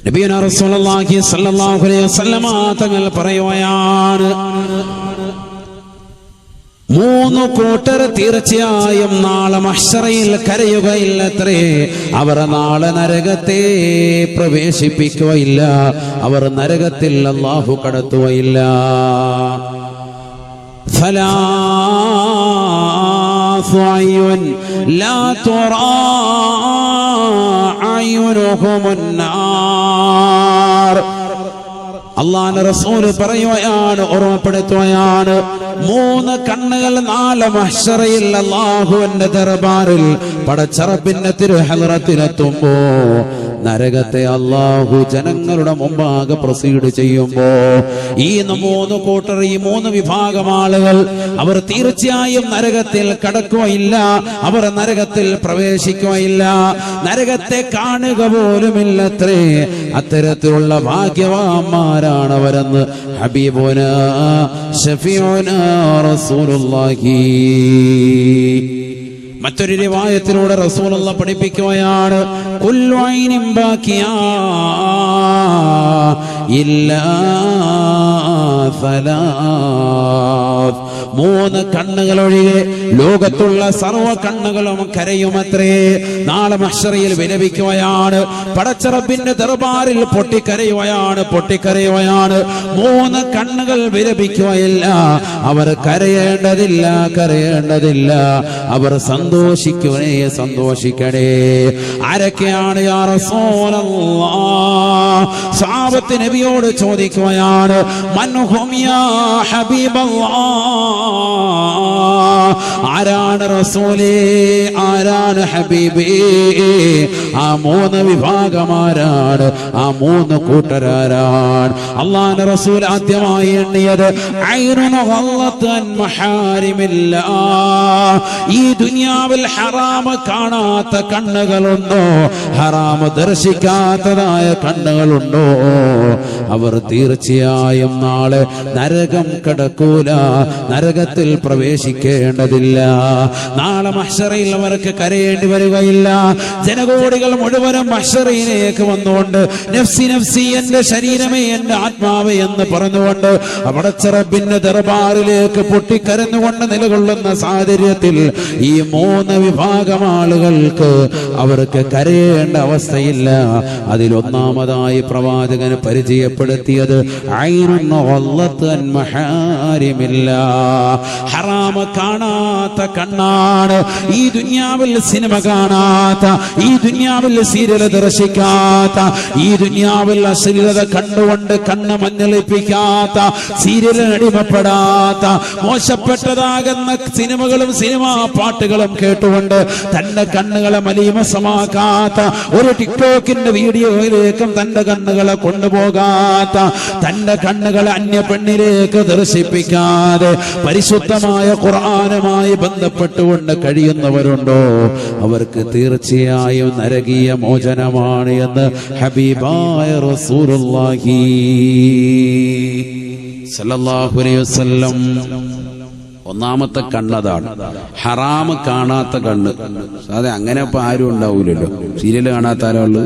നബിയുനാ റസൂലുള്ളാഹി സ്വല്ലല്ലാഹു അലൈഹി വസല്ലമ തങ്ങൾ പറയുകയാണ്, 3 കൂട്ടർ തീർച്ചയായും നാളെ മഹ്ശറയിൽ കരയുകയില്ലത്രേ. അവർ നാളെ നരകത്തെ പ്രവേശിപ്പിക്കുകയില്ല, അവർ നരകത്തിൽ അല്ലാഹു കടത്തുകയില്ല. ثلاث أعين لا ترى أعينهم النار. അല്ലാഹുവിന്റെ റസൂൽ പറയുകയാണ്, ഓർമ്മപ്പെടുത്തുകയാണ്, 3 കണ്ണുകൾ നാളെ മഹ്ശറയിൽ അല്ലാഹുവിന്റെ ദർബാറിൽ പടച്ചറബിന്റെ തിരുഹളറത്തിലെത്തുമ്പോ നരകത്തെ അല്ലാഹു ജനങ്ങളുടെ മുമ്പാകെ പ്രൊസീഡ് ചെയ്യുമ്പോ ഈ 3 കൂട്ടർ, ഈ 3 വിഭാഗം ആളുകൾ അവർ തീർച്ചയായും നരകത്തിൽ കടക്കുകയില്ല, അവർ നരകത്തിൽ പ്രവേശിക്കുകയില്ല, നരകത്തെ കാണുക പോലുമില്ലത്രേ. അത്തരത്തിലുള്ള ഭാഗ്യവാന്മാരാണ് അവരെന്ന് ഹബീബുനാ ശഫീഉനാ റസൂലുള്ളാഹി. മറ്റൊരു റിവായത്തിലൂടെ റസൂലുള്ളാഹി പഠിപ്പിക്കുകയാണ്, കുല്ലു ഐനിൻ ബാക്കിയാ ഇല്ലാ സലാത്ത്. 3 കണ്ണുകൾ ഒഴികെ ലോകത്തുള്ള സർവ്വ കണ്ണുകളും കരയുമത്രേ. നാളെ മഹ്ശറയിൽ വിലപിക്കുകയാണ്, പടച്ചറബിന്റെ ദർബാറിൽ പൊട്ടിക്കരയുകയാണ്. 3 കണ്ണുകൾ വിലപിക്കുകയില്ല, അവർ കരയേണ്ടതില്ല, അവർ സന്തോഷിക്കണേ. ആരൊക്കെയാണ് യാ റസൂലല്ലാഹ്? സഹാബത്ത് നബിയോട് ചോദിക്കുകയാണ്, മൻഹും യാ ഹബീബല്ലാഹ്? ആരാണ് റസൂലേ, ആരാണ് ഹബീബേ? ആ 3 വിഭാഗമാരാണ്, ആ 3 കൂട്ടരാരാണ്? അല്ലാഹുവിന്റെ റസൂൽ ആദ്യമായി എണ്ണിയത് ഐനുൻ ഗല്ലത്ത് അൻ മഹാരിമില്ലാഹ്. ഈ ദുനിയാവിൽ ഹറാം കാണാത്ത കണ്ണുകളുണ്ടോ, ഹറാം ദർശിക്കാത്തതായ കണ്ണുകളുണ്ടോ, അവർ തീർച്ചയായും നാളെ നരകം കടക്കൂല, നരകത്തിൽ പ്രവേശിക്കേണ്ടതില്ല. നാളെ മഹ്ശറയിൽ അവർക്ക് കരയേണ്ടി വരികയില്ല. ജനകോടികൾ മുഴുവനും മഹ്ശറയിലേക്ക് വന്നുകൊണ്ട് നഫ്സി നഫ്സി, എന്റെ ശരീരമേ, എന്റെ ആത്മാവേ എന്ന് പറഞ്ഞുകൊണ്ട് പടച്ചറബിന്റെ ദർബാറിലേക്ക് പൊട്ടിക്കരഞ്ഞുകൊണ്ട് നിലകൊള്ളുന്ന സാഹചര്യത്തിൽ ഈ 3 വിഭാഗം ആളുകൾക്ക് അവർക്ക് കരയേണ്ട അവസ്ഥയില്ല. അതിലൊന്നാമതായി പ്രവാചകൻ പരിചയപ്പെടുത്തിയത് ഐനുൻ ഗല്ലത്ത് അൻ മഹാരിമില്ലാഹ്. ഹറാം കാണാത്ത കണ്ണാണ്. ഈ ദുനിയാവിൽ സിനിമ കാണാത്ത, ഈ ദുനിയാവിൽ സീരിയൽ ദർശിക്കാത്ത, ഈ ദുനിയാവിൽ അശ്ലീലത കണ്ടുകൊണ്ട് കണ്ണ് മഞ്ഞളിപ്പിക്കാത്ത, സീരിയലിന് അടിമപ്പെടാത്ത, മോശപ്പെട്ടതാകുന്ന സിനിമകളും സിനിമാ പാട്ടുകളും കേട്ടുകൊണ്ട് തന്റെ കണ്ണുകളെ മലീമസമാക്കാത്ത, ഒരു ടിക്ടോക്കിന്റെ വീഡിയോയിലേക്കും തന്റെ കണ്ണുകളെ കൊണ്ടുപോകാത്ത, തന്റെ കണ്ണുകളെ അന്യ പെണ്ണിലേക്ക് ദർശിപ്പിക്കാതെ പരിശുദ്ധമായ ഖുർആനുമായി ബന്ധപ്പെട്ടുകൊണ്ട് കഴിയുന്നവരുണ്ടോ, അവർക്ക് തീർച്ചയായും നരകീയ മോചനമാണ് എന്ന് ഹബീബായ റസൂലുള്ളാഹി സല്ലല്ലാഹു അലൈഹി വസല്ലം. ഒന്നാമത്തെ കണ്ണതാണ്, ഹറാം കാണാത്ത കണ്ണ്. അതെ, അങ്ങനെ ഇപ്പൊ ആരും ഉണ്ടാവൂലല്ലോ. സീരിയൽ കാണാത്ത ആരാള്,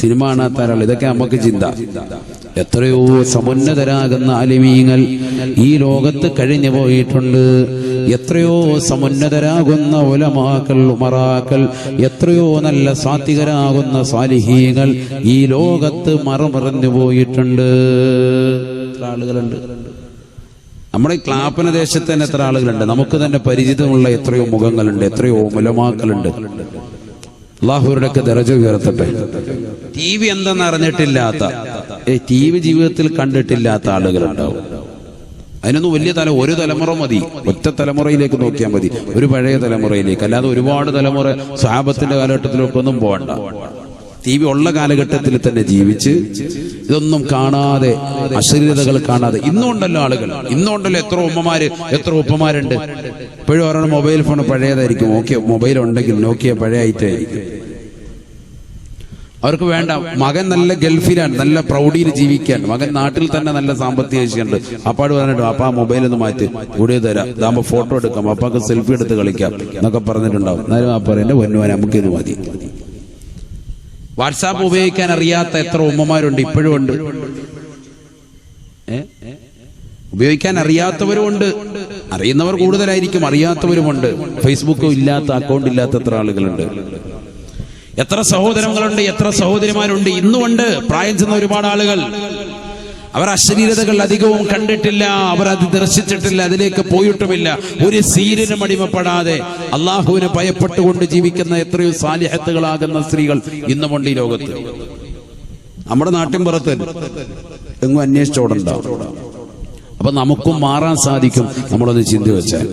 സിനിമ കാണാത്ത ആരാള്, ഇതൊക്കെ നമുക്ക് ചിന്ത. എത്രയോ സമുന്നതരാകുന്ന ആലിമീങ്ങൾ ഈ ലോകത്ത് കഴിഞ്ഞു പോയിട്ടുണ്ട്. എത്രയോ സമുന്നതരാകുന്ന ഉലമാക്കൾ, ഉമറാക്കൾ, എത്രയോ നല്ല സാത്വികരാകുന്ന സാലിഹീങ്ങൾ ഈ ലോകത്ത് മറമറഞ്ഞു പോയിട്ടുണ്ട്. എത്ര ആളുകളുണ്ട് നമ്മുടെ ഈ ക്ലാപ്പന ദേശത്ത് തന്നെ, എത്ര ആളുകളുണ്ട്. നമുക്ക് തന്നെ പരിചിതമുള്ള എത്രയോ മുഖങ്ങളുണ്ട്, എത്രയോ ഉലമാക്കളുണ്ട്. അല്ലാഹുവിനൊക്കെ ദറജ ഉയർത്തട്ടെ. TV എന്തെന്ന് അറിഞ്ഞിട്ടില്ലാത്ത, TV ജീവിതത്തിൽ കണ്ടിട്ടില്ലാത്ത ആളുകളുണ്ടാവും. അതിനൊന്നും വലിയ ഒരു തലമുറ മതി, ഒറ്റ തലമുറയിലേക്ക് നോക്കിയാൽ മതി, ഒരു പഴയ തലമുറയിലേക്ക്. അല്ലാതെ ഒരുപാട് തലമുറ സ്വഹാബത്തിന്റെ കാലഘട്ടത്തിലൊക്കെ ഒന്നും പോകണ്ട. TV ഉള്ള കാലഘട്ടത്തിൽ തന്നെ ജീവിച്ച് ഇതൊന്നും കാണാതെ, അശ്ലീലതകൾ കാണാതെ ഇന്നുണ്ടല്ലോ ആളുകൾ. ഇന്നുണ്ടല്ലോ എത്ര ഉമ്മമാര്, എത്ര ഉപ്പമാരുണ്ട്. ഇപ്പോഴും ഒരെണ്ണം മൊബൈൽ ഫോൺ പഴയതായിരിക്കും, ഓക്കെ, മൊബൈൽ ഉണ്ടെങ്കിൽ നോക്കിയ പഴയ ഐറ്റായിരിക്കും. അവർക്ക് വേണ്ട, മകൻ നല്ല ഗൾഫിലാണ്, നല്ല പ്രൗഢിയിൽ ജീവിക്കാൻ, മകൻ നാട്ടിൽ തന്നെ നല്ല സാമ്പത്തിക ശേഷിയുണ്ട്. അപ്പാട് പറഞ്ഞിട്ട് അപ്പാ മൊബൈൽ ഒന്ന് മാറ്റി കൂടിയ തരാം, ഇതാകുമ്പോ ഫോട്ടോ എടുക്കാം, അപ്പാക്ക് സെൽഫി എടുത്ത് കളിക്കാം എന്നൊക്കെ പറഞ്ഞിട്ടുണ്ടാവും. എന്നാലും ആ പറയും, എന്റെ പൊന്നുവാൻ നമുക്കിത് മതി. വാട്സാപ്പ് ഉപയോഗിക്കാൻ അറിയാത്ത എത്ര ഉമ്മമാരുണ്ട്, ഇപ്പോഴും ഉണ്ട്. ഉപയോഗിക്കാൻ അറിയാത്തവരുമുണ്ട്, അറിയുന്നവർ കൂടുതലായിരിക്കും, അറിയാത്തവരുമുണ്ട്. ഫേസ്ബുക്കും ഇല്ലാത്ത, അക്കൗണ്ട് ഇല്ലാത്ത എത്ര ആളുകളുണ്ട്. എത്ര സഹോദരങ്ങളുണ്ട്, എത്ര സഹോദരിമാരുണ്ട് ഇന്നുമുണ്ട്. പ്രായം ചെന്ന ഒരുപാട് ആളുകൾ, അവർ അശ്ലീലതകൾ അധികവും കണ്ടിട്ടില്ല, അവർ അത് ദർശിച്ചിട്ടില്ല, അതിലേക്ക് പോയിട്ടുമില്ല. ഒരു സീരിയലും അടിമപ്പെടാതെ അള്ളാഹുവിനെ ഭയപ്പെട്ടുകൊണ്ട് ജീവിക്കുന്ന എത്രയോ സാലിഹത്തുകളാകുന്ന സ്ത്രീകൾ ഇന്നുമുണ്ട് ഈ ലോകത്ത്. നമ്മുടെ നാട്ടിൻ പുറത്ത് എങ്ങും അന്വേഷിച്ചോടുണ്ടാവും. അപ്പൊ നമുക്കും മാറാൻ സാധിക്കും നമ്മളൊന്ന് ചിന്ത വെച്ചാൽ.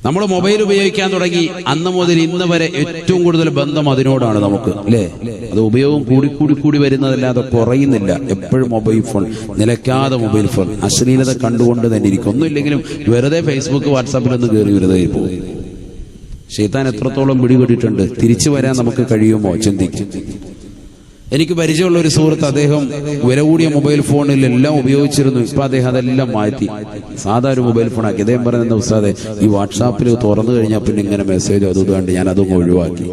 നമ്മൾ മൊബൈൽ ഉപയോഗിക്കാൻ തുടങ്ങി അന്ന് മുതൽ ഇന്ന് വരെ ഏറ്റവും കൂടുതൽ ബന്ധം അതിനോടാണ് നമുക്ക്, അല്ലേ? അത് ഉപയോഗം കൂടി വരുന്നതല്ലാതെ കുറയുന്നില്ല. എപ്പോഴും മൊബൈൽ ഫോൺ, നിലയ്ക്കാതെ മൊബൈൽ ഫോൺ, അശ്ലീലത കണ്ടുകൊണ്ട് തന്നെ ഇരിക്കും. ഒന്നുമില്ലെങ്കിലും വെറുതെ ഫേസ്ബുക്ക് വാട്സാപ്പിലൊന്ന് കയറി വെറുതെ പോകും. ശൈത്താൻ എത്രത്തോളം പിടികൂടിയിട്ടുണ്ട്. തിരിച്ചു വരാൻ നമുക്ക് കഴിയുമോ ചിന്തിക്കും. എനിക്ക് പരിചയമുള്ള ഒരു സുഹൃത്ത്, അദ്ദേഹം വില കൂടിയ മൊബൈൽ ഫോണിൽ എല്ലാം ഉപയോഗിച്ചിരുന്നു. ഇപ്പൊ അദ്ദേഹം അതെല്ലാം മാറ്റി സാധാ ഒരു മൊബൈൽ ഫോണാക്കി. അദ്ദേഹം പറയുന്ന ഉസ്താദേ, ഈ വാട്സാപ്പിൽ തുറന്നു കഴിഞ്ഞാൽ പിന്നെ ഇങ്ങനെ മെസ്സേജ് അതുകൊണ്ട് ഞാൻ അതൊന്നും ഒഴിവാക്കി.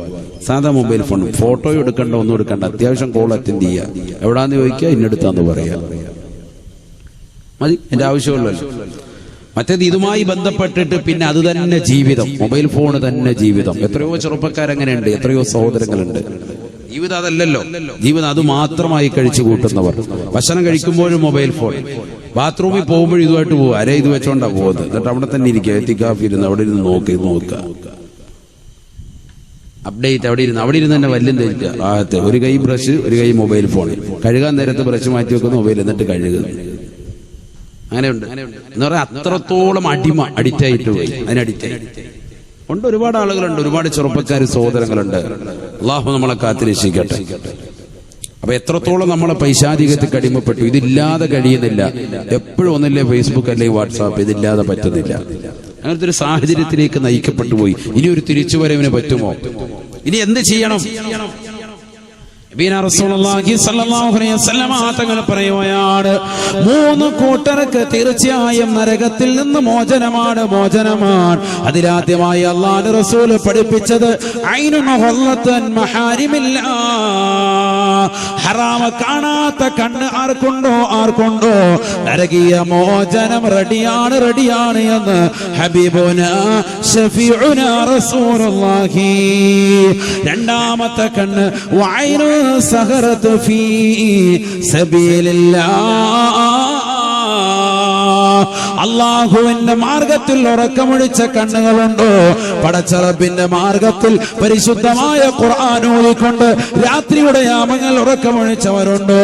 സാധാ മൊബൈൽ ഫോൺ, ഫോട്ടോ എടുക്കണ്ട, ഒന്നും എടുക്കണ്ട, അത്യാവശ്യം കോൾ അറ്റൻഡ് ചെയ്യുക, എവിടാന്ന് ചോദിക്കുക, ഇന്നെടുത്താന്ന് പറയാ മതി, എന്റെ ആവശ്യമുള്ളല്ലോ. മറ്റേത് ഇതുമായി ബന്ധപ്പെട്ടിട്ട് പിന്നെ അത് തന്നെ ജീവിതം, മൊബൈൽ ഫോൺ തന്നെ ജീവിതം. എത്രയോ ചെറുപ്പക്കാരങ്ങനെയുണ്ട്, എത്രയോ സഹോദരങ്ങളുണ്ട്. ജീവിതം അതല്ലല്ലോ, ജീവിതം അത് മാത്രമായി കഴിച്ചു കൂട്ടുന്നവർ. ഭക്ഷണം കഴിക്കുമ്പോഴും മൊബൈൽ ഫോൺ, ബാത്റൂമിൽ പോകുമ്പോഴും ഇതുമായിട്ട് പോകും. അരെ ഇത് വെച്ചോണ്ടാ പോകുന്നത്. എന്നിട്ട് അവിടെ തന്നെ ഇരിക്കുക, എത്തിക്കാഫി ഇരുന്ന് അവിടെ ഇരുന്ന് നോക്കുക, അപ്ഡേറ്റ് അവിടെ ഇരുന്ന് തന്നെ വല്യം ധരിക്കുക. ആകത്തെ ഒരു കൈ ബ്രഷ്, ഒരു കൈ മൊബൈൽ ഫോൺ. കഴുകാൻ നേരത്ത് ബ്രഷ് മാറ്റി വെക്കുന്ന മൊബൈൽ, എന്നിട്ട് കഴുകുന്നു. അങ്ങനെയുണ്ട് എന്ന് പറയാൻ അത്രത്തോളം അഡിക്റ്റായിട്ട് പോയി, അതിനഡിക്റ്റായി ഉണ്ട്. ഒരുപാട് ആളുകളുണ്ട്, ഒരുപാട് ചെറുപ്പക്കാർ സഹോദരങ്ങളുണ്ട്. അള്ളാഹു നമ്മളെ കാത്തിരക്ഷിക്കട്ടെ. അപ്പൊ എത്രത്തോളം നമ്മളെ പൈശാചികത്തിൽ അടിമപ്പെട്ടു. ഇതില്ലാതെ കഴിയുന്നില്ല. എപ്പോഴും ഒന്നില്ലേ ഫേസ്ബുക്ക് അല്ലെങ്കിൽ വാട്സാപ്പ്, ഇതില്ലാതെ പറ്റുന്നില്ല. അങ്ങനത്തെ ഒരു സാഹചര്യത്തിലേക്ക് നയിക്കപ്പെട്ടു പോയി. ഇനി ഒരു തിരിച്ചുവരവിന് പറ്റുമോ? ഇനി എന്ത് ചെയ്യണം? തങ്ങൾ പറയുകയാണ്, 3 കൂട്ടർക്ക് തീർച്ചയായും നരകത്തിൽ നിന്ന് മോചനമാണ്. അതിലാദ്യമായി അല്ലാഹുവിന്റെ റസൂൽ പഠിപ്പിച്ചത് ഹറാമ കാണാത്ത കണ്ണ് ആർക്കുണ്ടോ നരകീയ മോചനം റെഡിയാണ് എന്ന് ഹബീബുനാ ശഫീഉനാ റസൂലുള്ളാഹി. രണ്ടാമത്തെ കണ്ണ് വഅയ്നു സഹറതു ഫീ സബീലില്ലാഹ്, അള്ളാഹുവിന്റെ മാർഗത്തിൽ ഉറക്കമൊഴിച്ച കണ്ണുകളുണ്ടോ? പടച്ചറബിന്റെ മാർഗത്തിൽ പരിശുദ്ധമായ ഖുർആൻ ഓതിക്കൊണ്ട് രാത്രിയുടെ യാമങ്ങൾ ഉറക്കമൊഴിച്ചവരുണ്ടോ?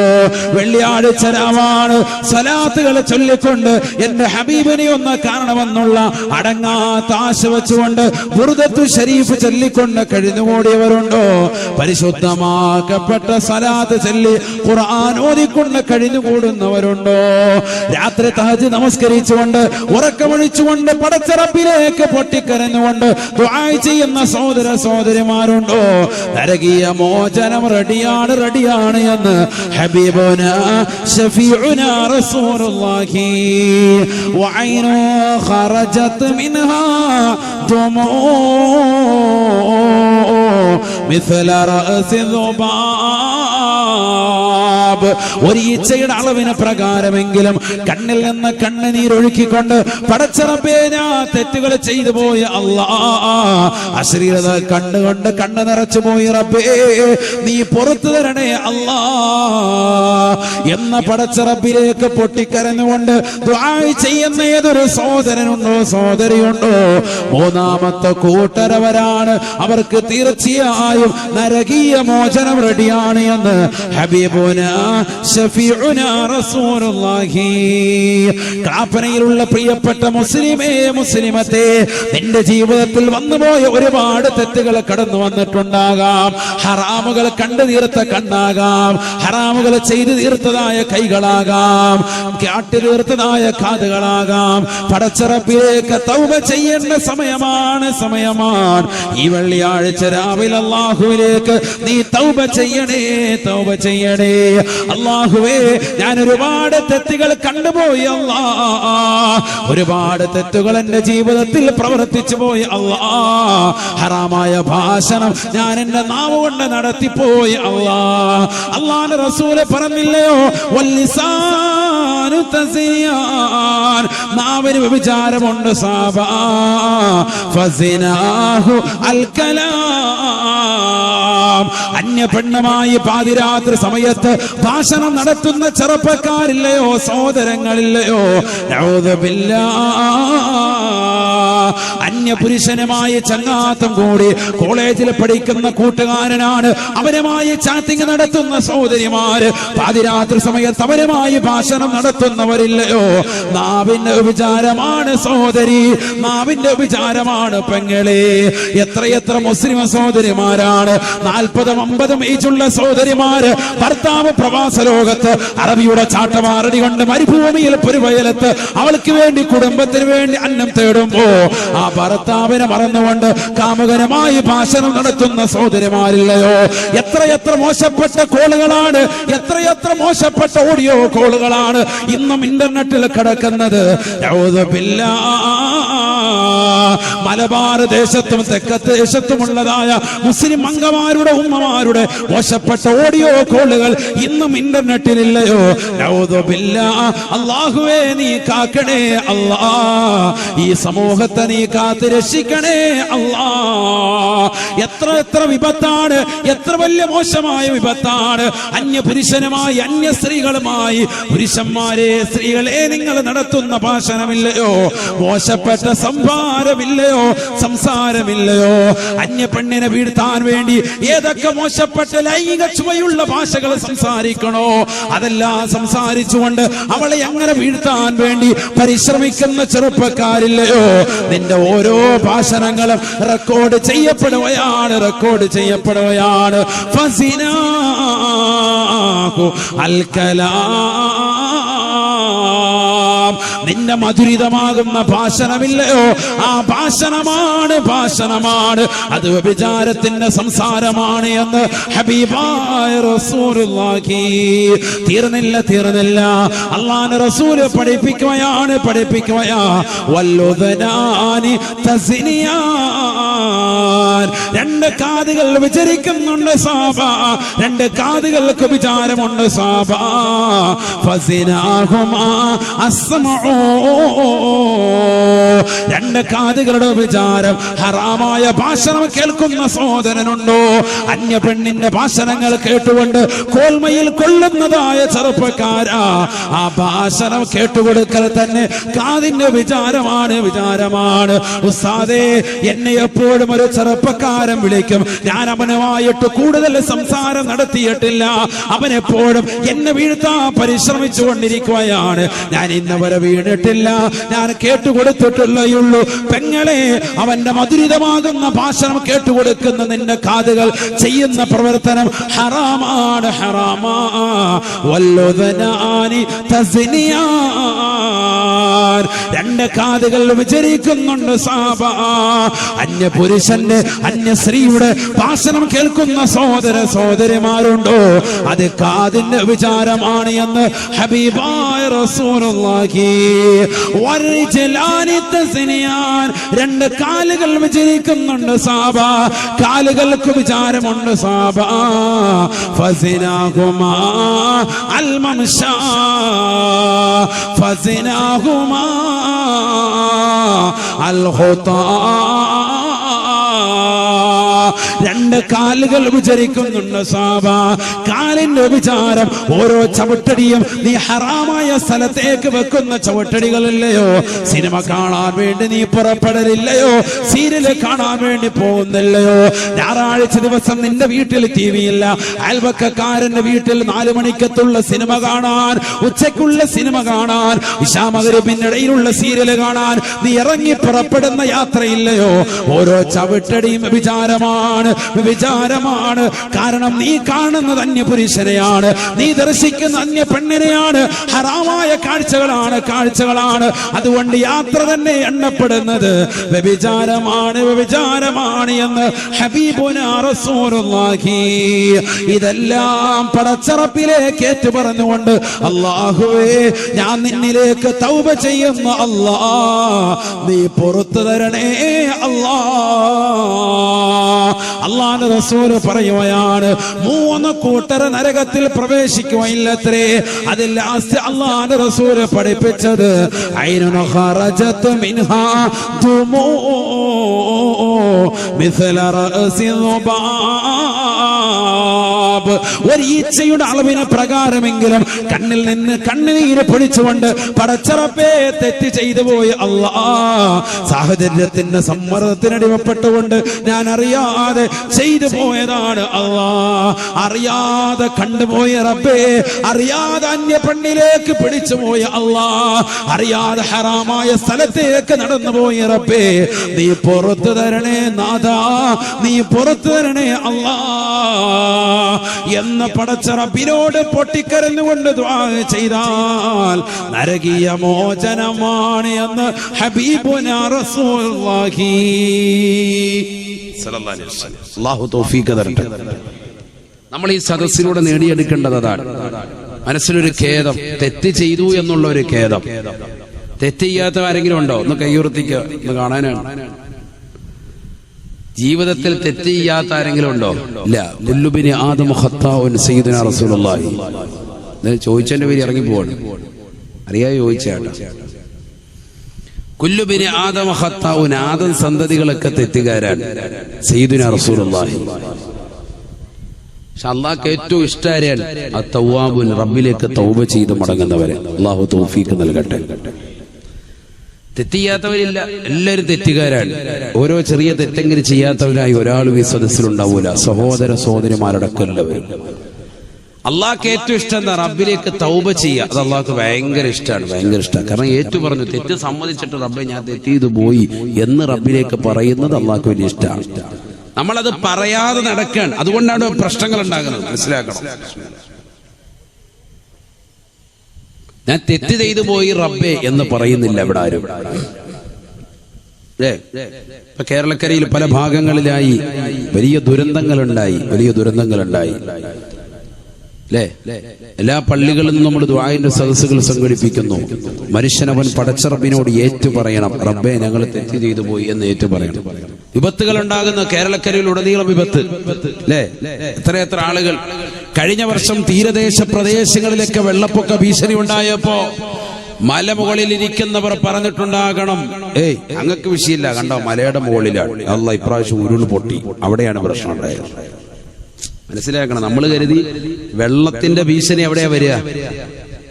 വെള്ളിയാഴ്ച രാവാണ്, സലാത്തുകൾ ചൊല്ലിക്കൊണ്ട് എന്റെ ഹബീബിനെ ഒന്ന് കാണണമെന്നുള്ള അടങ്ങാത്ത ആശ വെച്ചുകൊണ്ട് ബുർദത്തു ശരീഫ് ചൊല്ലിക്കൊണ്ട് കഴിഞ്ഞുകൂടിയവരുണ്ടോ? പരിശുദ്ധമാക്കപ്പെട്ട സലാത്ത് ചൊല്ലി ഖുർആൻ ഓതിക്കൊണ്ട് കഴിഞ്ഞുകൂടുന്നവരുണ്ടോ? രാത്രി തഹജ്ജുദ് നമസ്കരിച്ചുകൊണ്ട് ഉറക്കമൊഴിച്ചുകൊണ്ട് പടച്ചറബിലേക്ക് പൊട്ടിക്കരഞ്ഞുകൊണ്ട് ദുആ ചെയ്യുന്ന സഹോദര സഹോദരിമാരുണ്ടോ? നരകീയ മോചനം റെഡിയാണ് എന്ന് ഹബീബുനാ ശഫീഉനാ റസൂലുള്ളാഹി. വഅയ്നു ഖറജത് മിൻഹാ ദുമൂ മിസ്ല റഅസി ദുബാബ്, ഒരു ഈച്ചയുടെ അളവിന് പ്രകാരമെങ്കിലും കണ്ണിൽ നിന്ന് കണ്ണുനീരൊഴുക്കിക്കൊണ്ട് പടച്ചറബേ ഞാൻ തെറ്റുകൾ ചെയ്തു പോയി അല്ലാ, അശ്ലീലത കണ്ണുകൊണ്ട് കണ്ണ് നിറച്ചു പോയി റബ്ബേ, നീ പുറത്തു തരണേ അല്ലാ എന്ന പടച്ചറബിലേക്ക് പൊട്ടിക്കരഞ്ഞുകൊണ്ട് ദുആ ചെയ്യുന്ന ഏതൊരു സഹോദരനുണ്ടോ സഹോദരിയുണ്ടോ? മൂന്നാമത്തെ കൂട്ടരവരാണ്, അവർക്ക് തീർച്ചയായും നരകീയ മോചനം റെഡിയാണ് എന്ന് ഹബീബുനാ ശഫീഉനാ റസൂലുള്ളാഹി. കാപ്പനയിലുള്ള പ്രിയപ്പെട്ട മുസ്ലിമേ മുസ്ലിമത്തെ, നിന്റെ ജീവിതത്തിൽ വന്നുപോയ ഒരുപാട് തെറ്റുകൾ കടന്നു വന്നിട്ടുണ്ടാകാം. ഹറാമുകൾ കണ്ടു തീർത്ത കണ്ണാകാം, ഹറാമുകൾ ചെയ്തു തീർത്ത വീർത്തതായ കൈകളാകാം, കാട്ടിലീർത്തതായ കാതുകളാകാം. പടച്ചറബിലേക്ക് തൗബ ചെയ്യേണ്ട സമയമാണ്. ഈ വെള്ളിയാഴ്ച രാവിലെ അല്ലാഹുവിലേക്ക് നീ തൗബ ചെയ്യണേ. അല്ലാഹുവേ, ഞാൻ ഒരുപാട് തെറ്റുകൾ കണ്ടുപോയി അല്ലാ, ഒരുപാട് തെറ്റുകൾ എന്റെ ജീവിതത്തിൽ പ്രവർത്തിച്ചു പോയി അല്ലാ. ഹറാമായ ഭാഷണം ഞാൻ എന്റെ നാവ് കൊണ്ട് നടത്തിപ്പോയി അല്ലാ. അല്ലാഹുവിന്റെ റസൂല് പറഞ്ഞില്ലയോ, വല്ലിസാനു തസിയാൻ, നാവിന് വ്യഭിചാരമുണ്ട് സാബാ, ഫസിനാഹു അൽ കലാം. അന്യ പെണ്ണുമായി പാതിരാത്രി സമയത്ത് ഭാഷണം നടത്തുന്ന ചെറുപ്പക്കാരില്ലയോ, സഹോദരങ്ങളില്ലയോ, നഊദു ബില്ലാഹ്. അന്യ പുരുഷനുമായി ചങ്ങാത്തം കൂടി കോളേജിൽ പഠിക്കുന്ന കൂട്ടുകാരനാണ്, അവരുമായി ചാറ്റിംഗ് നടത്തുന്ന സഹോദരിമാര്, പാതിരാത്രി സമയത്ത് അവരുമായി ഭാഷണം നടത്തുന്നവരില്ലയോ. നാവിന്റെ വിചാരമാണ് സഹോദരി, നാവിന്റെ വിചാരമാണ് പെങ്ങളെ. എത്രയെത്ര മുസ്ലിം സഹോദരിമാരാണ് 40-50 ഏജുള്ള സഹോദരിമാര്, ഭർത്താവ് പ്രവാസ ലോകത്ത് അറബിയുടെ ചാട്ടമാറടി കൊണ്ട് മരുഭൂമിയിൽ പൊരുവയലത്ത് അവൾക്ക് വേണ്ടി കുടുംബത്തിന് വേണ്ടി അന്നം തേടുമ്പോ ആ ഭർത്താവിനെ മറന്നുകൊണ്ട് കാമുകനുമായി ഭാഷണം നടത്തുന്ന സഹോദരിമാരില്ലയോ. എത്രയെത്ര മോശപ്പെട്ട കോളുകളാണ്, എത്രയെത്ര മോശപ്പെട്ട ഓഡിയോ കോളുകളാണ് ഇന്നും ഇന്റർനെറ്റിൽ കിടക്കുന്നത്. മലബാർ ദേശത്തും തെക്കത്ത് ദേശത്തുമുള്ളതായ മുസ്ലിം അംഗമാരുടെ ഉമ്മമാരുടെ മോശപ്പെട്ട ഓഡിയോ കോളുകൾ ഇന്നും ഇന്റർനെറ്റിലില്ലയോ. അല്ലാഹുവേ, നീ കാക്കണേ അല്ലാ, ഈ സമൂഹത്തെ നീ കാത്ത് രക്ഷിക്കണേ അല്ലാ. എത്ര വിപത്താണ്, എത്ര വലിയ മോശമായ വിപത്താണ്. അന്യ പുരുഷനുമായി അന്യ സ്ത്രീകളുമായി പുരുഷന്മാരെ സ്ത്രീകളെ നിങ്ങൾ നടത്തുന്ന ഭാഷണമില്ലയോ, മോശപ്പെട്ട സംസാരമില്ലയോ. അന്യ പെണ്ണിനെ വീഴ്ത്താൻ വേണ്ടി ഏതൊക്കെ മോശപ്പെട്ട ലൈംഗിക ചുവയുള്ള ഭാഷകൾ സംസാരിക്കണോ അതെല്ലാം സംസാരിച്ചുകൊണ്ട് അവളെ അങ്ങനെ വീഴ്ത്താൻ വേണ്ടി പരിശ്രമിക്കുന്ന ചെറുപ്പക്കാരില്ലയോ. നിന്റെ ഓരോ ഭാഷണങ്ങളും റെക്കോർഡ് ചെയ്യപ്പെടുകയാണ്. ഫസിനാഹു അൽ കലാം, നിന്റെ മധുരിതമാകുന്ന ഭാഷണമില്ലയോ, ആ ഭാഷണമാണ് അത് വ്യഭിചാരത്തിന്റെ സംസാരമാണ് എന്ന് ഹബീബായ റസൂലുള്ളാഹി. തീർന്നില്ല അല്ലാഹുവിന്റെ റസൂല് പഠിപ്പിക്കുകയാണ്. വല്ലുദനാനി തസ്നിയാൻ, രണ്ട് കാതുകൾ വിചരിക്കുന്നുണ്ട് സാബാ, രണ്ട് കാതുകൾക്ക് വിചാരമുണ്ട് സാബാ. ഫസിനാഹുമാ അസ്മഉ, രണ്ട് കാതുകളുടെ വിചാരം. ഹറാമായ ഭാഷണം കേൾക്കുന്ന സഹോദരനുണ്ടോ? അന്യ പെണ്ണിന്റെ ഭാഷണങ്ങൾ കേട്ടുകൊണ്ട് കോൽമയിൽ കൊള്ളുന്നതായ ചെറുപ്പക്കാരാ, ആ ഭാഷണം കേട്ടുകൊടുക്കൽ തന്നെ കാതിന്റെ വിചാരമാണ്. ഉസ്താദേ, എന്നെ എപ്പോഴും ഒരു ചെറുപ്പക്കാരൻ വിളിക്കും, ഞാൻ അവനുമായിട്ട് കൂടുതൽ സംസാരം നടത്തിയിട്ടില്ല, അവനെപ്പോഴും എന്നെ വീഴ്ത്താൻ പരിശ്രമിച്ചു കൊണ്ടിരിക്കുകയാണ്. ഞാൻ ഇന്നവരെ വീണിട്ടില്ല, ഞാൻ കേട്ടുകൊടുത്തിട്ടുള്ളയുള്ളൂ. പെങ്ങളെ, അവന്റെ മധുരിതമാകുന്ന ഭാഷണം കേട്ടുകൊടുക്കുന്ന നിന്റെ കാതുകൾ ചെയ്യുന്ന പ്രവർത്തനം ഹറാമാണ്. വല്ലുദനാനി തസ്നിയാൻ, രണ്ട് കാതുകൾ വിചരിക്കുന്നുണ്ട് സാബാ. അന്യ പുരുഷന്റെ അന്യ സ്ത്രീയുടെ ഭാഷണം കേൾക്കുന്ന സഹോദരന്മാരുണ്ടോ? അത് കാതിന്റെ വിചാരമാണ് എന്ന് ഹബീബായ റസൂലുള്ളാഹി. വരിജലാനി തസ്നിയാൻ, രണ്ട് കാലുകൾ വിചരിക്കുന്നുണ്ട് സാബാ, കാലുകൾക്ക് വിചാരമുണ്ട് സാബാ. ഫസിനാഹുമാ അൽ മംശാ, ഫസിനാഹുമാ അൽ ഖുതാ, രണ്ട് കാലുകൾ വിചരിക്കുന്നുണ്ട് സാബാ. കാലിന്റെ വിചാരം, ഓരോ ചവിട്ടടിയും നീ ഹറാമായ സ്ഥലത്തേക്ക് വെക്കുന്ന ചവിട്ടടികളില്ലയോ. സിനിമ കാണാൻ വേണ്ടി നീ പുറപ്പെടലില്ലയോ, സീരിയല് കാണാൻ വേണ്ടി പോകുന്നില്ലയോ. ഞായറാഴ്ച ദിവസം നിന്റെ വീട്ടിൽ TV ഇല്ല, അയൽവക്കക്കാരന്റെ വീട്ടിൽ 4 മണിക്കത്തുള്ള സിനിമ കാണാൻ, ഉച്ചയ്ക്കുള്ള സിനിമ കാണാൻ, ഇശാ മഗ്‌രിബിന്റെ ഇടയിലുള്ള സീരിയല് കാണാൻ നീ ഇറങ്ങി പുറപ്പെടുന്ന യാത്രയില്ലയോ. ഓരോ ചവിട്ടടിയും വിചാരമാണ്. വ്യഭിചാരമാണ്. കാരണം നീ കാണുന്നത് അന്യപുരുഷനെയാണ്, നീ ദർശിക്കുന്ന അന്യ പെണ്ണിനെയാണ്, ഹറാമായ കാഴ്ചകളാണ്. അതുകൊണ്ട് യാത്ര തന്നെ എണ്ണപ്പെടുന്നത് വ്യഭിചാരമാണ് എന്ന് ഹബീബുനാ റസൂലുള്ളാഹി. ഇതെല്ലാം പടച്ചറപ്പിലേക്ക് ഏറ്റു പറഞ്ഞുകൊണ്ട്, അല്ലാഹുവേ ഞാൻ നിന്നിലേക്ക് തൗബ ചെയ്യുന്ന അല്ലാ, നീ പുറത്തു തരണേ അല്ലാ. അല്ലാഹുവിന്റെ റസൂൽ പറയുകയാണ്, 3 കൂട്ടർ നരകത്തിൽ പ്രവേശിക്കുകയില്ലത്രേ. അതിൽ ലാസ്റ്റ് അല്ലാഹുവിന്റെ റസൂൽ പഠിപ്പിച്ചത്, ഐനുൻ ഖറജത് മിൻഹാ ദുമൂ മിസ്ല റഅസി ദുബാബ്. ഒരു ഈച്ചയുടെ അളവിന് പ്രകാരമെങ്കിലും കണ്ണിൽ നിന്ന് കണ്ണുനീര് പൊഴിച്ചുകൊണ്ട്, പടച്ചറപ്പേ തെറ്റ് ചെയ്തു പോയി അല്ലാ, സാഹചര്യത്തിന്റെ സമ്മർദ്ദത്തിനടിമപ്പെട്ടുകൊണ്ട് ഞാൻ അറിയാതെ ചെയ്തു പോയതാണ് അല്ലാ, അറിയാതെ കണ്ടുപോയ റബ്ബേ, അറിയാതെ അന്യ പെണ്ണിലേക്ക് പിടിച്ചു പോയ അല്ലാ, അറിയാതെ ഹറാമായ സ്ഥലത്തേക്ക് നടന്നുപോയ റബ്ബേ, നീ പുറത്തു തരണേ നാഥാ, നീ പുറത്തു തരണേ അല്ലാ എന്ന് പടച്ച റബ്ബിനോട് പൊട്ടിക്കരഞ്ഞുകൊണ്ട് ദുആ ചെയ്താൽ നരകീയ മോചനമാണ് എന്ന് ഹബീബുനാ റസൂലുള്ളാഹി സ്വല്ലല്ലാഹു അലൈഹി വസല്ലം. അല്ലാഹു തൗഫീഖ് തരട്ടെ. നമ്മൾ ഈ സദസ്സിലൂടെ നേടിയെടുക്കേണ്ടത് അതാണ്. മനസ്സിലൊരു ഖേദം, തെറ്റ് ചെയ്തു എന്നുള്ള ഒരു ഖേദം. തെറ്റ് ചെയ്യാത്ത ആരെങ്കിലും ഉണ്ടോ? ഒന്ന് കൈയുയർത്തിക്കുക, ഒന്ന് കാണാനാണ്. ജീവിതത്തിൽ തെറ്റ് ചെയ്യാത്ത ആരെങ്കിലും ഉണ്ടോ? ഇല്ല. കുല്ലുബിനി ആദം ഖത്താഉൻ സയ്യിദുനാ റസൂലുള്ളാഹി. ചോദിച്ചതിന്റെ പേര് ഇറങ്ങി പോവാണ്, അറിയാതെ ചോദിച്ചാണ്. കുല്ലുബിനി ആദം ഖത്താഉൻ, ആദം സന്തതികളൊക്കെ തെറ്റുകാരാണ്. സയ്യിദുനാ റസൂലുള്ളാഹി. പക്ഷെ അള്ളാഹ്ക്ക് ഏറ്റവും ഇഷ്ടാരാണ് അത്തവ്വാബുൻ, റബ്ബിലേക്ക് തൗബ ചെയ്ത് മടങ്ങുന്നവരെ. അള്ളാഹു തൗഫീഖ് നൽകട്ടെ. തെറ്റിയാത്തവരില്ല, എല്ലാവരും തെറ്റുകാരാണ്. ഓരോ ചെറിയ തെറ്റെങ്കിലും ചെയ്യാത്തവരായി ഒരാളും ഈ സദസ്സിലുണ്ടാവൂല. സഹോദര സഹോദരിമാരടക്കം എല്ലാവരും. അള്ളാഹ്ക്ക് ഏറ്റവും ഇഷ്ടം എന്താ? റബ്ബിലേക്ക് തൗബ ചെയ്യുക. അത് അള്ളാഹ്ക്ക് ഭയങ്കര ഇഷ്ടമാണ്, ഭയങ്കര ഇഷ്ടമാണ്. കാരണം ഏറ്റു പറഞ്ഞു, തെറ്റ് സമ്മതിച്ചിട്ട് റബ്ബെ ഞാൻ തെറ്റ് ചെയ്തു പോയി എന്ന് റബ്ബിലേക്ക് പറയുന്നത് അള്ളാഹ്ക്ക് വലിയ ഇഷ്ടമാണ്. നമ്മളത് പറയാതെ നടക്കുകയാണ്, അതുകൊണ്ടാണ് പ്രശ്നങ്ങൾ ഉണ്ടാകുന്നത്. മനസ്സിലാക്കണം. ഞാൻ തെറ്റ് ചെയ്തു പോയി റബ്ബേ എന്ന് പറയുന്നില്ല ഇവിടെ ആരും. ഇപ്പൊ കേരളക്കരയിൽ പല ഭാഗങ്ങളിലായി വലിയ ദുരന്തങ്ങളുണ്ടായി. അല്ലേ? എല്ലാ പള്ളികളിലും നമ്മൾ ദുആഇന്റെ സദസ്സുകൾ സംഘടിപ്പിക്കുന്നു. മനുഷ്യനവൻ പടച്ച റബ്ബിനോട് ഏറ്റു പറയണം, റബ്ബേ ഞങ്ങൾ തെറ്റ് ചെയ്തു പോയി എന്ന് ഏറ്റു പറയണം. വിപത്തുകൾ ഉണ്ടാകുന്ന കേരളക്കരയിൽ ഉടനീളം വിപത്ത്, അല്ലേ? എത്രയെത്ര ആളുകൾ കഴിഞ്ഞ വർഷം തീരദേശ പ്രദേശങ്ങളിലൊക്കെ വെള്ളപ്പൊക്ക ഭീഷണി ഉണ്ടായപ്പോ മലമുകളിൽ ഇരിക്കുന്നവർ പറഞ്ഞിട്ടുണ്ടാകണം, അങ്ങക്ക് വിഷയമില്ല, കണ്ടോ മലയുടെ മുകളിലാണ്. അല്ലാഹ് ഇപ്രാവശ്യം ഉരുൾ പൊട്ടി, അവിടെയാണ് പ്രശ്നം ഉണ്ടായത്. മനസ്സിലാക്കണം. നമ്മൾ കരുതി വെള്ളത്തിന്റെ ഭീഷണി എവിടെയാ വരിക?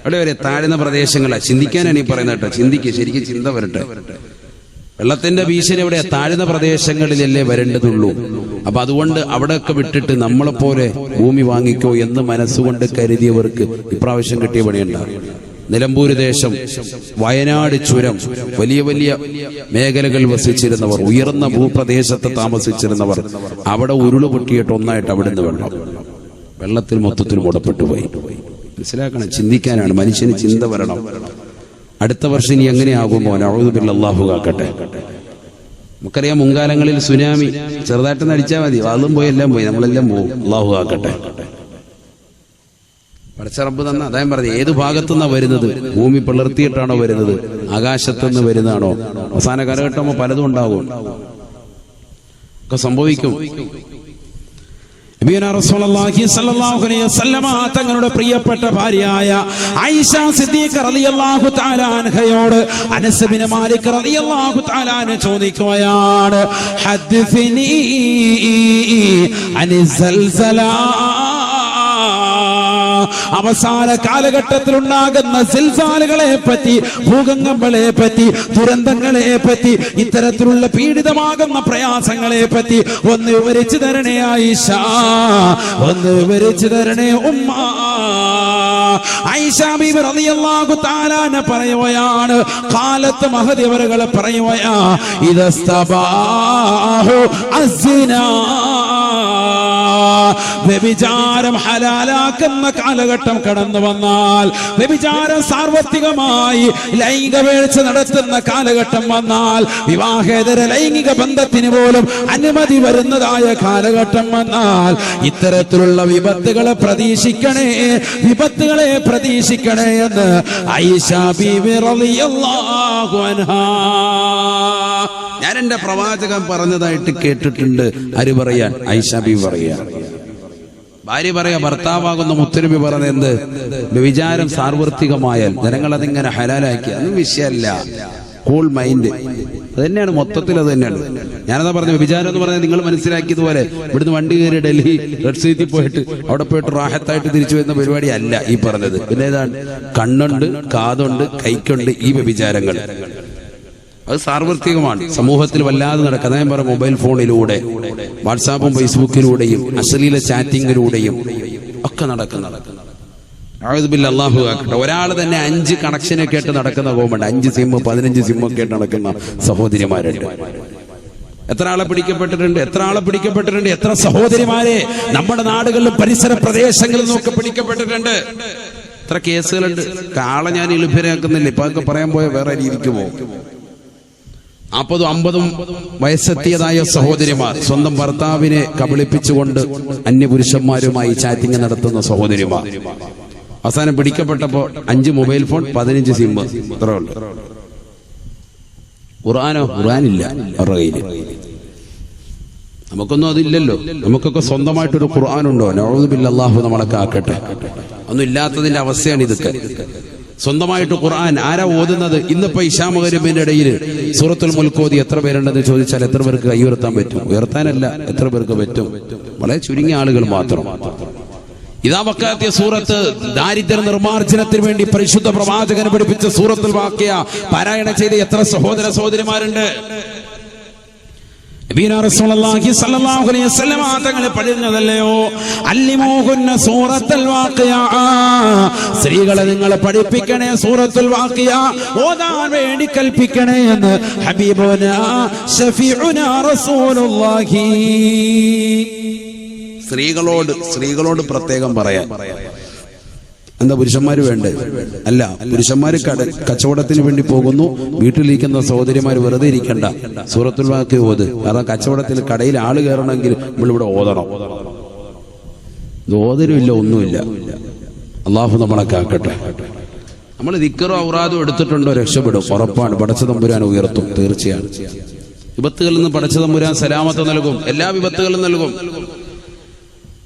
അവിടെ വരെ താഴ്ന്ന പ്രദേശങ്ങളാ. ചിന്തിക്കാനാണ് ഈ പറയുന്നത് കേട്ടോ. ചിന്തിക്കുക, ശരിക്കും ചിന്ത വരട്ടെ. വെള്ളത്തിന്റെ ഭീഷണി എവിടെയാ? താഴ്ന്ന പ്രദേശങ്ങളിലല്ലേ വരേണ്ടതുള്ളൂ. അപ്പൊ അതുകൊണ്ട് അവിടെയൊക്കെ വിട്ടിട്ട് നമ്മളെപ്പോലെ ഭൂമി വാങ്ങിക്കോ എന്ന് മനസ്സുകൊണ്ട് കരുതിയവർക്ക് ഇപ്രാവശ്യം കിട്ടിയ പണിയുണ്ടാവും. നിലമ്പൂര് ദേശം, വയനാട് ചുരം, വലിയ വലിയ മേഖലകൾ വസിച്ചിരുന്നവർ, ഉയർന്ന ഭൂപ്രദേശത്ത് താമസിച്ചിരുന്നവർ, അവിടെ ഉരുള് പൊട്ടിയിട്ട് ഒന്നായിട്ട് അവിടുന്ന് വെള്ളത്തിൽ മൊത്തത്തിൽ മുടപ്പെട്ടു പോയി. മനസ്സിലാക്കണം. ചിന്തിക്കാനാണ്. മനുഷ്യന് ചിന്ത വരണം. അടുത്ത വർഷം ഇനി എങ്ങനെയാകുമോ? നഊദു ബില്ലാഹി, അല്ലാഹു കാക്കട്ടെ. നമുക്കറിയാം മുൻകാലങ്ങളിൽ സുനാമി ചെറുതായിട്ട് നടിച്ചാൽ മതി, അതും പോയി എല്ലാം പോയി, നമ്മളെല്ലാം പോകും. അല്ലാഹു കാക്കട്ടെ. പടച്ച റബ്ബ് തന്ന അദ്ദേഹം പറഞ്ഞു, ഏത് ഭാഗത്തുനിന്നാ വരുന്നത്? ഭൂമി പിളർത്തിയിട്ടാണോ വരുന്നത്? ആകാശത്തുനിന്ന് വരുന്നതാണോ? അവസാന കാലഘട്ടം പലതും ഉണ്ടാകും, ഒക്കെ സംഭവിക്കും. തങ്ങളുടെ പ്രിയപ്പെട്ട ഭാര്യയായ ആയിഷ സിദ്ദീഖ റളിയല്ലാഹു തആല അൻഹയോട് അനസ് ബിൻ മാലിക് റളിയല്ലാഹു തആല അൻഹു ചോദിക്കുകയാണ്, ഹദ്ദിനി അനി സൽസലാ, അവസാന കാലഘട്ടത്തിൽ ഉണ്ടാകുന്ന സിൽസാലുകളെ പറ്റി, ഭൂകമ്പങ്ങളെ പറ്റി, ദുരന്തങ്ങളെ പറ്റി, ഇത്തരത്തിലുള്ള പീഡിതമാകുന്ന പ്രയാസങ്ങളെ പറ്റി ഒന്ന് വിവരിച്ചു തരണേ ആയിഷ, ഒന്ന് വിവരിച്ചു തരണേ ഉമ്മ. ആയിഷ ബീബി റളിയല്ലാഹു തആല പറയുകയാണ്, ഖാലത്ത് മഹദി അവരുകൾ പറയുകയാ, ഇദസ്തബാഹു അസ്സിനാ വ്യഭിചാരം ഹലാലാക്കുന്ന കാലഘട്ടം കടന്നു വന്നാൽ, വ്യഭിചാരം സാർവത്രികമായി ലൈംഗിക വീഴ്ച നടത്തുന്ന കാലഘട്ടം വന്നാൽ, വിവാഹേതര ലൈംഗിക ബന്ധത്തിന് പോലും അനുമതി വരുന്നതായ കാലഘട്ടം വന്നാൽ, ഇത്തരത്തിലുള്ള വിപത്തുകളെ പ്രതീക്ഷിക്കണേ എന്ന് ആയിഷ ബീവി റളിയല്ലാഹു അൻഹാ ഞാൻ എന്റെ പ്രവാചകൻ പറഞ്ഞതായിട്ട് കേട്ടിട്ടുണ്ട്. ആര് പറയാൻ? ആയിഷ ബീവി പറയാ. ഭാര്യ പറയാ, ഭർത്താവാകുന്ന മുത്തുനബി പറഞ്ഞ എന്ത്? വ്യഭിചാരം സാർവത്രികമായാൽ ജനങ്ങൾ അതിങ്ങനെ ഹലാലാക്കി, അതൊന്നും വിഷയമല്ല. Cool mind. അത് തന്നെയാണ്, മൊത്തത്തിൽ അത് തന്നെയാണ്. ഞാനതാ പറഞ്ഞു, വ്യഭിചാരം എന്ന് പറഞ്ഞാൽ നിങ്ങൾ മനസ്സിലാക്കിയതുപോലെ ഇവിടുന്ന് വണ്ടി കയറി ഡൽഹി റെഡ് സീറ്റിൽ പോയിട്ട് അവിടെ പോയിട്ട് റാഹത്തായിട്ട് തിരിച്ചു വരുന്ന പരിപാടി അല്ല ഈ പറഞ്ഞത്. പിന്നെ ഏതാണ്? കണ്ണുണ്ട്, കാതുണ്ട്, കൈക്കുണ്ട്, ഈ വ്യഭിചാരങ്ങൾ അത് സാർവത്രികമാണ്. സമൂഹത്തിൽ വല്ലാതെ നടക്കുന്ന, ഞാൻ പറഞ്ഞ മൊബൈൽ ഫോണിലൂടെ, വാട്സാപ്പും ഫേസ്ബുക്കിലൂടെയും അശ്ലീല ചാറ്റിങ്ങിലൂടെയും ഒക്കെ നടക്കുന്ന അല്ലാഹു ആക്കട്ടെ. ഒരാൾ തന്നെ 5 കണക്ഷനൊക്കെ ആയിട്ട് നടക്കുന്ന കോമുണ്ട്. 5 സിം 15 സിം ഒക്കെ ആയിട്ട് നടക്കുന്ന സഹോദരിമാരുണ്ട്. എത്ര ആളെ പിടിക്കപ്പെട്ടിട്ടുണ്ട്, എത്ര സഹോദരിമാരെ നമ്മുടെ നാടുകളിലും പരിസര പ്രദേശങ്ങളിലും ഒക്കെ പിടിക്കപ്പെട്ടിട്ടുണ്ട്. എത്ര കേസുകളുണ്ട്. ആളെ ഞാൻ എളുപ്പരാക്കുന്നില്ല, ഇപ്പൊ അതൊക്കെ പറയാൻ പോയ വേറെ രീതിക്ക് പോകും. 40-50 വയസ്സെത്തിയതായ സഹോദരിമാർ സ്വന്തം ഭർത്താവിനെ കബളിപ്പിച്ചുകൊണ്ട് അന്യപുരുഷന്മാരുമായി ചാറ്റിംഗ് നടത്തുന്ന സഹോദരിമാർ. അവസാനം പിടിക്കപ്പെട്ടപ്പോ 5 മൊബൈൽ ഫോൺ, 15 സിം. ഇത്ര ഉണ്ട്. ഖുർആനില്ല അവരുടെ കയ്യില്. നമുക്കൊന്നും അതില്ലല്ലോ. നമുക്കൊക്കെ സ്വന്തമായിട്ടൊരു ഖുർആനുണ്ടോ? നഊദു ബില്ലാഹ്, അല്ലാഹു നമ്മളൊക്കെ ആക്കട്ടെ. ഒന്നും ഇല്ലാത്തതിന്റെ അവസ്ഥയാണ് ഇതൊക്കെ. സ്വന്തമായിട്ട് ഖുർആൻ ആരാ ഓതുന്നത്? ഇന്നിപ്പോ ഇശാ മഗ്‌രിബിന്റെ ഇടയിൽ സൂറത്തുൽ മുൽക്ക് ഓതി എത്ര പേരുണ്ടെന്ന് ചോദിച്ചാൽ എത്ര പേർക്ക് കൈ ഉയർത്താൻ പറ്റും? ഉയർത്താനല്ല, എത്ര പേർക്ക് പറ്റും? വളരെ ചുരുങ്ങിയ ആളുകൾ മാത്രം. ഇതാ വക്കാത്തിയ സൂറത്ത്, ദാരിദ്ര്യ നിർമ്മാർജ്ജനത്തിന് വേണ്ടി പരിശുദ്ധ പ്രവാചകൻ പഠിപ്പിച്ച സൂറത്തുൽ വാഖിയ പാരായണം ചെയ്ത എത്ര സഹോദര സഹോദരിമാരുണ്ട്? നബിയുനാ റസൂലുള്ളാഹി സ്വല്ലല്ലാഹു അലൈഹി വസല്ലം തങ്ങളെ പഠിപ്പിച്ചതല്ലയോ അല്ലിമൂഹുന്ന സൂറത്തുൽ വാഖിയ, സ്ത്രീകളെ നിങ്ങൾ പഠിപ്പിക്കണേ സൂറത്തുൽ വാഖിയ ഓതാൻ വേണ്ടി കൽപ്പിക്കണേ എന്ന് ഹബീബുനാ ശഫീഉനാ റസൂലുള്ളാഹി. സ്ത്രീകളോട് പ്രത്യേകം പറയാൻ. എന്താ, പുരുഷന്മാര് വേണ്ടേ? അല്ല, പുരുഷന്മാര് കച്ചവടത്തിന് വേണ്ടി പോകുന്നു. വീട്ടിലിരിക്കുന്ന സഹോദരിമാര് വെറുതെ ഇരിക്കണ്ട, സൂറത്തുൽ വാഖിയ ഓത്. കാരണം കച്ചവടത്തിൽ കടയിൽ ആള് കയറണമെങ്കിൽ നമ്മളിവിടെ ഓതണം. ഇത് ഓതരുമില്ല, ഒന്നുമില്ല. അള്ളാഹു നമ്മളൊക്കെ ആക്കട്ടെ. നമ്മൾ ദിക്റും ഔറാദും എടുത്തിട്ടുണ്ടോ രക്ഷപ്പെടും, ഉറപ്പാണ്. പടച്ച തമ്പുരാൻ ഉയർത്തും, തീർച്ചയാണ്. വിപത്തുകളിൽ നിന്ന് പടച്ച തമ്പുരാൻ സലാമത്ത് നൽകും, എല്ലാ വിപത്തുകളും നൽകും.